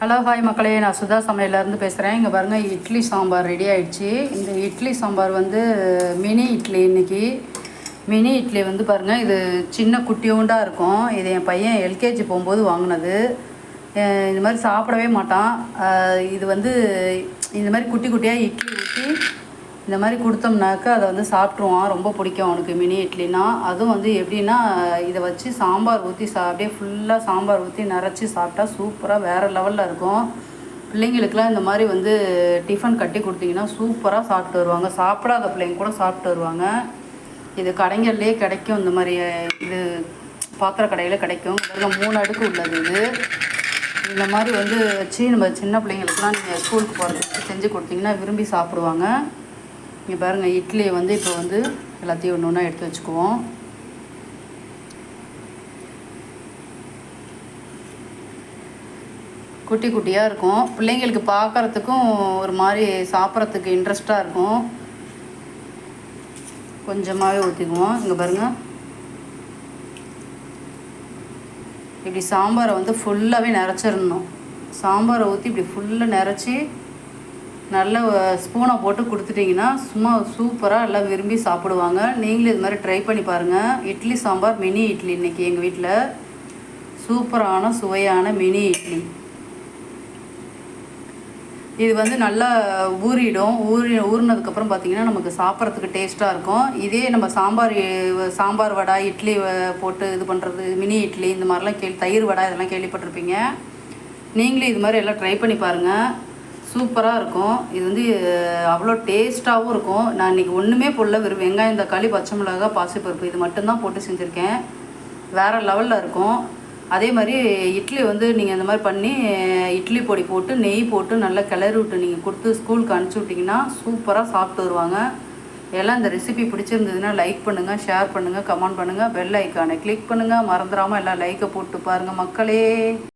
Hello hi மக்களே, நான் சுதா சமையலேருந்து பேசுகிறேன். இங்கே பாருங்கள், இட்லி சாம்பார் ரெடி ஆகிடுச்சு. இந்த இட்லி சாம்பார் வந்து மினி இட்லி. இன்றைக்கி மினி இட்லி வந்து பாருங்கள், இது சின்ன குட்டியோண்டாக இருக்கும். இது என் பையன் எல்கேஜி போகும்போது வாங்கினது. இந்த மாதிரி சாப்பிடவே மாட்டான். இது வந்து இந்த மாதிரி குட்டி குட்டியாக இட்லி ஊற்றி இந்த மாதிரி கொடுத்தோம்னாக்கா அதை வந்து சாப்பிட்ருவான். ரொம்ப பிடிக்கும் அவனுக்கு மினி இட்லினா. அதுவும் வந்து எப்படின்னா, இதை வச்சு சாம்பார் ஊற்றி அப்படியே ஃபுல்லாக சாம்பார் ஊற்றி நிறச்சி சாப்பிட்டா சூப்பராக வேறு லெவலில் இருக்கும். பிள்ளைங்களுக்கெலாம் இந்த மாதிரி வந்து டிஃபன் கட்டி கொடுத்தீங்கன்னா சூப்பராக சாப்பிட்டு வருவாங்க. சாப்பிடாத பிள்ளைங்க கூட சாப்பிட்டு வருவாங்க. இது கடைங்கள்லேயே கிடைக்கும். இந்த மாதிரி இது பாத்திர கடையில் கிடைக்கும். இதில் 3 அடுக்கு உள்ளது. இது இந்த மாதிரி வந்து வச்சு நம்ம சின்ன பிள்ளைங்களுக்குலாம் நீங்கள் ஸ்கூலுக்கு போகிறதுக்கு செஞ்சு கொடுத்தீங்கன்னா விரும்பி சாப்பிடுவாங்க. இங்கே பாருங்கள், இட்லியை வந்து இப்போ வந்து எல்லாத்தையும் ஒன்று ஒன்றா எடுத்து வச்சுக்குவோம். குட்டி குட்டியாக இருக்கும். பிள்ளைங்களுக்கு பார்க்குறதுக்கும் ஒரு மாதிரி சாப்பிட்றதுக்கு இன்ட்ரெஸ்ட்டாக இருக்கும். கொஞ்சமாகவே ஊற்றிக்குவோம். இங்கே பாருங்கள், இப்படி சாம்பாரை வந்து ஃபுல்லாகவே நிறச்சிடணும். சாம்பாரை ஊற்றி இப்படி ஃபுல்லாக நிறச்சி நல்ல ஸ்பூனை போட்டு கொடுத்துட்டிங்கன்னா சும்மா சூப்பராக எல்லாம் விரும்பி சாப்பிடுவாங்க. நீங்களும் இது மாதிரி ட்ரை பண்ணி பாருங்கள். இட்லி சாம்பார் மினி இட்லி இன்றைக்கி எங்கள் வீட்டில் சூப்பரான சுவையான மினி இட்லி. இது வந்து நல்லா ஊறிடும். ஊறினதுக்கப்புறம் பார்த்திங்கன்னா நமக்கு சாப்பிட்றதுக்கு டேஸ்ட்டாக இருக்கும். இதே நம்ம சாம்பார் வடை இட்லி போட்டு இது பண்ணுறது மினி இட்லி இந்த மாதிரிலாம் தயிர் வடை இதெல்லாம் கேள்விப்பட்டிருப்பீங்க. நீங்களும் இது மாதிரி எல்லாம் ட்ரை பண்ணி பாருங்கள். சூப்பராக இருக்கும். இது வந்து அவ்வளோ டேஸ்ட்டாகவும் இருக்கும். நான் இன்றைக்கி ஒன்றுமே போடல, வெறும் வெங்காயம் தக்காளி பச்சை மிளகா பாசிப்பருப்பு இது மட்டும்தான் போட்டு செஞ்சுருக்கேன். வேறு லெவலில் இருக்கும். அதே மாதிரி இட்லி வந்து நீங்கள் இந்த மாதிரி பண்ணி இட்லி பொடி போட்டு நெய் போட்டு நல்லா கிளறி விட்டு நீங்கள் கொடுத்து ஸ்கூலுக்கு அனுப்பிச்சி விட்டிங்கன்னா சூப்பராக சாப்பிட்டு வருவாங்க. எல்லாம் இந்த ரெசிபி பிடிச்சிருந்ததுன்னா லைக் பண்ணுங்கள், ஷேர் பண்ணுங்கள், கமெண்ட் பண்ணுங்கள், பெல் ஐக்கானை கிளிக் பண்ணுங்கள். மறந்துடாமல் எல்லாம் லைக்கை போட்டு பாருங்கள் மக்களே.